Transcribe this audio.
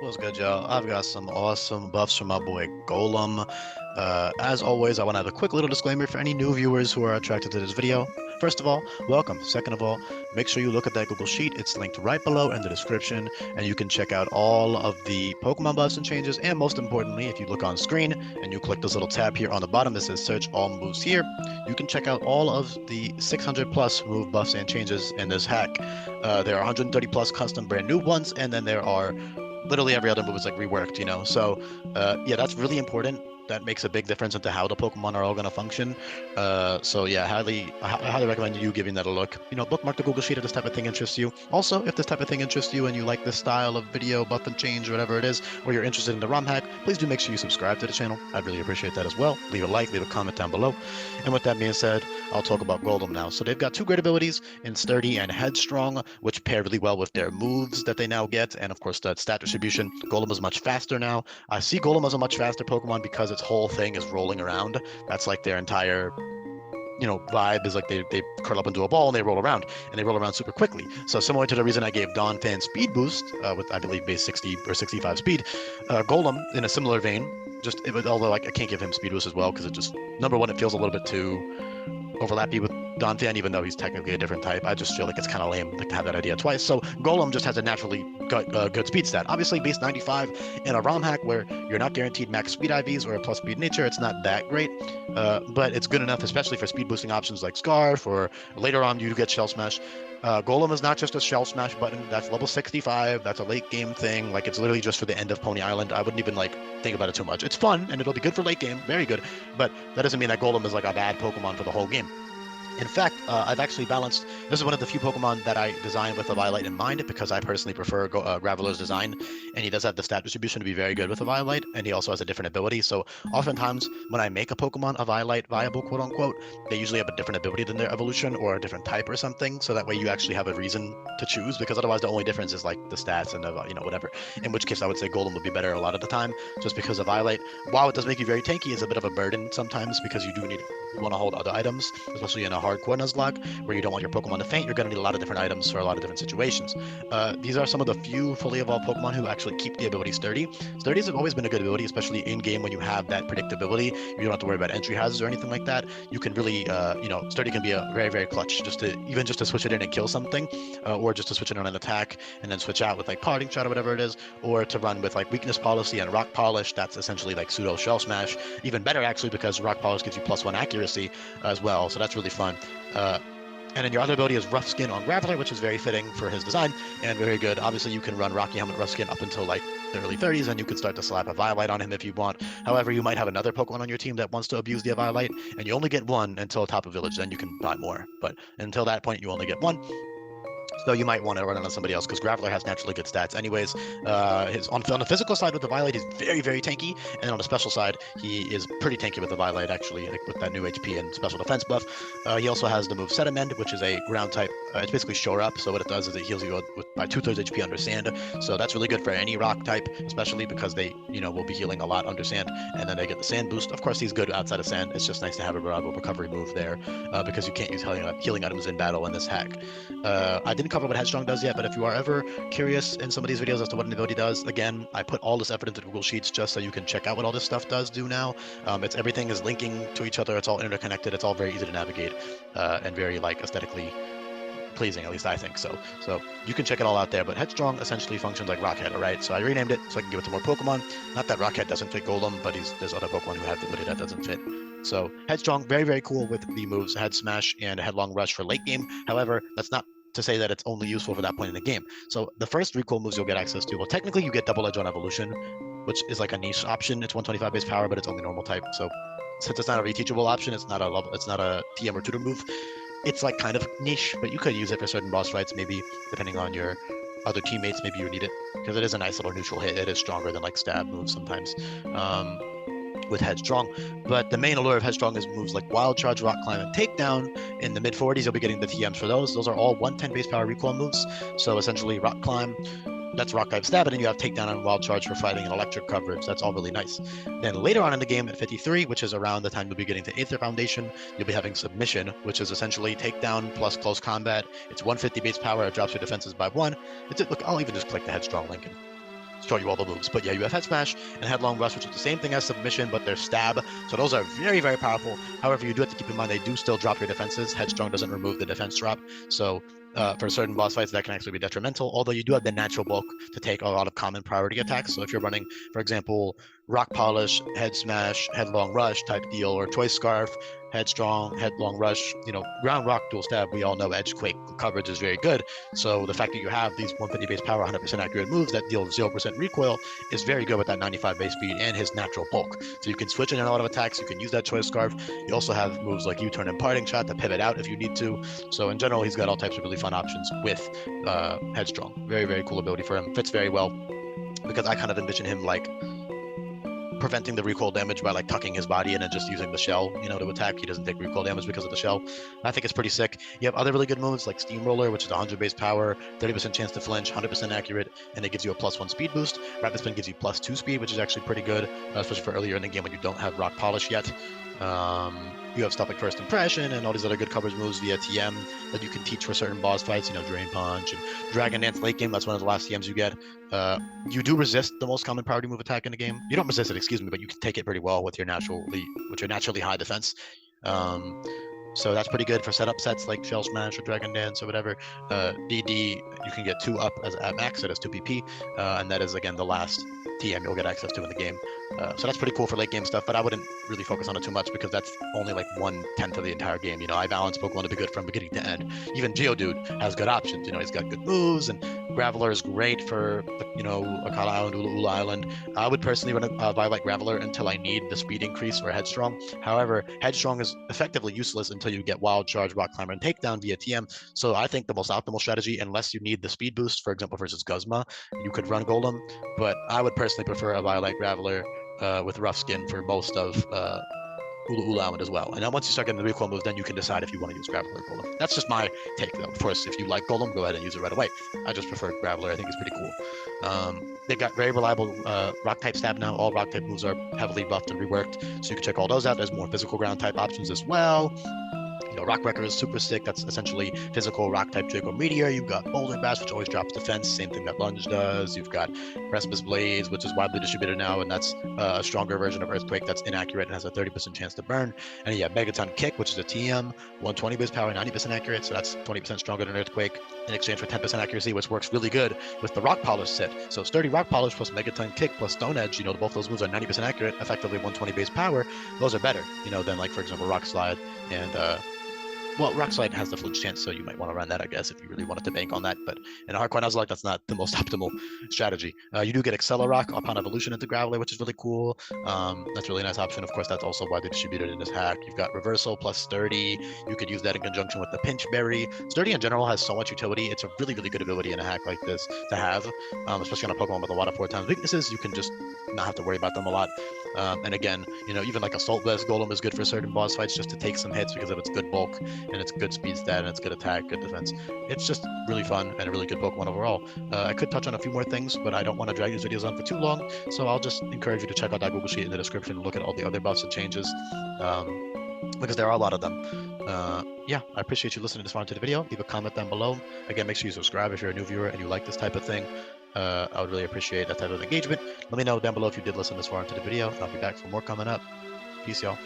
What's good, y'all? I've got some awesome buffs from my boy Golem. As always, I want to have a quick little disclaimer for any new viewers who are attracted to this video. First of all, welcome. Second of all, make sure you look at that Google Sheet. It's linked right below in the description, and you can check out all of the Pokemon buffs and changes. And most importantly, if you look on screen and you click this little tab here on the bottom that says Search All Moves Here, you can check out all of the 600 plus move buffs and changes in this hack. There are 130 plus custom brand new ones, and then there are literally every other move is like reworked, you know. So yeah, that's really important. That makes a big difference into how the Pokemon are all going to function. So yeah, I highly recommend you giving that a look. You know, bookmark the Google Sheet if this type of thing interests you. Also, if this type of thing interests you and you like this style of video, buff and change, whatever it is, or you're interested in the ROM hack, please do make sure you subscribe to the channel. I'd really appreciate that as well. Leave a like, leave a comment down below. And with that being said, I'll talk about Golem now. So they've got two great abilities in Sturdy and Headstrong, which pair really well with their moves that they now get, and of course the stat distribution. Golem is much faster now. I see Golem as a much faster Pokemon because its whole thing is rolling around. That's like their entire vibe is like they curl up into a ball and they roll around, and they roll around super quickly. So similar to the reason I gave Donphan speed boost with I believe base 60 or 65 speed, Golem in a similar vein. Although like I can't give him speed boost as well because it just, number one, it feels a little bit too overlappy with Donphan, even though he's technically a different type. I just feel like it's kind of lame like to have that idea twice. So Golem just has a naturally good speed stat. Obviously, base 95 in a ROM hack where you're not guaranteed max speed IVs or a plus speed nature, it's not that great, but it's good enough, especially for speed boosting options like Scarf, or later on you get Shell Smash. Golem is not just a Shell Smash button. That's level 65. That's a late game thing. Like, it's literally just for the end of Pony Island. I wouldn't even like think about it too much. It's fun and it'll be good for late game, very good, but that doesn't mean that Golem is like a bad Pokemon for the whole game. In fact, I've actually balanced. This is one of the few Pokemon that I designed with a Violet in mind because I personally prefer Graveler's design, and he does have the stat distribution to be very good with a Violet, and he also has a different ability. So oftentimes when I make a Pokemon a Violet viable, quote unquote, they usually have a different ability than their evolution or a different type or something. So that way you actually have a reason to choose, because otherwise the only difference is like the stats and the whatever. In which case I would say Golem would be better a lot of the time, just because a Violet, while it does make you very tanky, is a bit of a burden sometimes because you do need you want to hold other items, especially in a hardcore Nuzlocke where you don't want your Pokemon to faint. You're going to need a lot of different items for a lot of different situations. These are some of the few fully evolved Pokemon who actually keep the ability Sturdy. Sturdy has always been a good ability, especially in game when you have that predictability. You don't have to worry about entry hazards or anything like that. You can really, Sturdy can be a very, very clutch just to switch it in and kill something, or just to switch it on an attack and then switch out with like Parting Shot or whatever it is, or to run with like Weakness Policy and Rock Polish. That's essentially like pseudo Shell Smash. Even better actually, because Rock Polish gives you +1 accuracy as well, so that's really fun. And then your other ability is Rough Skin on Graveler, which is very fitting for his design and very good. Obviously, you can run Rocky Helmet Rough Skin up until like the early 30s, and you can start to slap a Violet on him if you want. However, you might have another Pokemon on your team that wants to abuse the Violet, and you only get one until top of Village. Then you can buy more, but until that point, you only get one. So you might want to run it on somebody else because Graveler has naturally good stats. Anyways, on the physical side with the Violet, he's very, very tanky, and on the special side, he is pretty tanky with the Violet actually, like with that new HP and special defense buff. He also has the move Set Amend, which is a ground type. It's basically Shore Up. So what it does is it heals you by 2/3 HP under sand. So that's really good for any rock type, especially because they, will be healing a lot under sand, and then they get the sand boost. Of course, he's good outside of sand. It's just nice to have a reliable recovery move there, because you can't use healing items in battle in this hack. I didn't cover what Headstrong does yet, but if you are ever curious in some of these videos as to what an ability does, again, I put all this effort into Google Sheets just so you can check out what all this stuff do now. Everything is linking to each other. It's all interconnected. It's all very easy to navigate, and very like aesthetically pleasing, at least I think so. So you can check it all out there, but Headstrong essentially functions like Rockhead, all right? So I renamed it so I can give it to more Pokemon. Not that Rockhead doesn't fit Golem, but there's other Pokemon who have the ability that doesn't fit. So Headstrong, very, very cool with the moves Head Smash and Headlong Rush for late game. However, that's not to say that it's only useful for that point in the game. So the first 3 cool moves you'll get access to, well, technically you get Double Edge on Evolution, which is like a niche option. It's 125 base power, but it's only normal type. So since it's not a reteachable option, it's not a TM or tutor move. It's like kind of niche, but you could use it for certain boss fights, maybe depending on your other teammates. Maybe you need it because it is a nice little neutral hit. It is stronger than like stab moves sometimes. With Headstrong, but the main allure of Headstrong is moves like Wild Charge, Rock Climb, and Takedown. In the mid 40s, you'll be getting the TMs for those. Those are all 110 base power recoil moves. So essentially, Rock Climb, that's Rock Type Stab, and then you have Takedown and Wild Charge for fighting and electric coverage. That's all really nice. Then later on in the game at 53, which is around the time you'll be getting to Aether Foundation, you'll be having Submission, which is essentially Takedown plus Close Combat. It's 150 base power. It drops your defenses by 1. Look, I'll even just click the Headstrong link and show you all the moves. But yeah, you have Head Smash and Headlong Rush, which is the same thing as Submission, but they're stab. So those are very, very powerful. However, you do have to keep in mind they do still drop your defenses. Headstrong doesn't remove the defense drop. So for certain boss fights, that can actually be detrimental, although you do have the natural bulk to take a lot of common priority attacks. So if you're running, for example, Rock Polish, Head Smash, Headlong Rush type deal, or Choice Scarf, Headstrong, Headlong Rush, Ground Rock, Dual Stab, we all know Edgequake coverage is very good. So the fact that you have these 150 base power, 100% accurate moves that deal 0% recoil is very good with that 95 base speed and his natural bulk. So you can switch in a lot of attacks. You can use that Choice Scarf. You also have moves like U-Turn and Parting Shot to pivot out if you need to. So in general, he's got all types of really fun options with Headstrong. Very, very cool ability for him. Fits very well because I kind of envision him like preventing the recoil damage by like tucking his body in and just using the shell, to attack. He doesn't take recoil damage because of the shell. I think it's pretty sick. You have other really good moves like Steamroller, which is 100 base power, 30% chance to flinch, 100% accurate, and it gives you a +1 speed boost. Rapid Spin gives you +2 speed, which is actually pretty good, especially for earlier in the game when you don't have Rock Polish yet. You have stuff like First Impression and all these other good coverage moves via TM that you can teach for certain boss fights, Drain Punch and Dragon Dance late game. That's one of the last TMs you get. You do resist the most common priority move attack in the game. You don't resist it, excuse me, but you can take it pretty well with your naturally high defense. So that's pretty good for setup sets like Shell Smash or Dragon Dance or whatever. DD, you can get 2 up at max, it has 2 PP, and that is, again, the last TM you'll get access to in the game. So that's pretty cool for late game stuff, but I wouldn't really focus on it too much because that's only like 1/10 of the entire game. I balance Pokemon to be good from beginning to end. Even Geodude has good options. He's got good moves, and Graveler is great for, Akala Island, Ula Island. I would personally run a Violet Graveler until I need the speed increase for Headstrong. However, Headstrong is effectively useless until you get Wild Charge, Rock Climber, and Takedown via TM. So I think the most optimal strategy, unless you need the speed boost, for example, versus Guzma, you could run Golem. But I would personally prefer a Violet Graveler with Rough Skin for most of Ula Island as well. And then once you start getting the recoil moves, then you can decide if you want to use Graveler or Golem. That's just my take, though. Of course, if you like Golem, go ahead and use it right away. I just prefer Graveler. I think it's pretty cool. They've got very reliable Rock-type stab now. All Rock-type moves are heavily buffed and reworked, so you can check all those out. There's more physical ground-type options as well. Rock Wrecker is super sick. That's essentially physical rock-type Draco Meteor. You've got Boulder Bash, which always drops defense. Same thing that Lunge does. You've got Precipice Blaze, which is widely distributed now, and that's a stronger version of Earthquake that's inaccurate and has a 30% chance to burn. And yeah, Megaton Kick, which is a TM, 120 base power, 90% accurate, so that's 20% stronger than Earthquake in exchange for 10% accuracy, which works really good with the Rock Polish set. So Sturdy Rock Polish plus Megaton Kick plus Stone Edge, both those moves are 90% accurate, effectively 120 base power. Those are better, than, like, for example, Rock Slide and well, Rock Slide has the flinch chance, so you might want to run that, I guess, if you really wanted to bank on that. But in a hardcore Nuzlocke, that's not the most optimal strategy. You do get Accelerock upon evolution into Graveler, which is really cool. That's a really nice option. Of course, that's also widely distributed in this hack. You've got Reversal plus Sturdy. You could use that in conjunction with the Pinch Berry. Sturdy in general has so much utility. It's a really, really good ability in a hack like this to have, especially on a Pokemon with a lot of 4x weaknesses. You can just not have to worry about them a lot. And again, even like Assault Vest Golem is good for certain boss fights just to take some hits because of its good bulk and its good speed stat and its good attack, good defense. It's just really fun and a really good Pokemon overall. I could touch on a few more things, but I don't want to drag these videos on for too long, so I'll just encourage you to check out that Google Sheet in the description and look at all the other buffs and changes, because there are a lot of them. Yeah, I appreciate you listening this far into the video. Leave a comment down below. Again, make sure you subscribe if you're a new viewer and you like this type of thing. I would really appreciate that type of engagement. Let me know down below if you did listen this far into the video, and I'll be back for more coming up. Peace, y'all.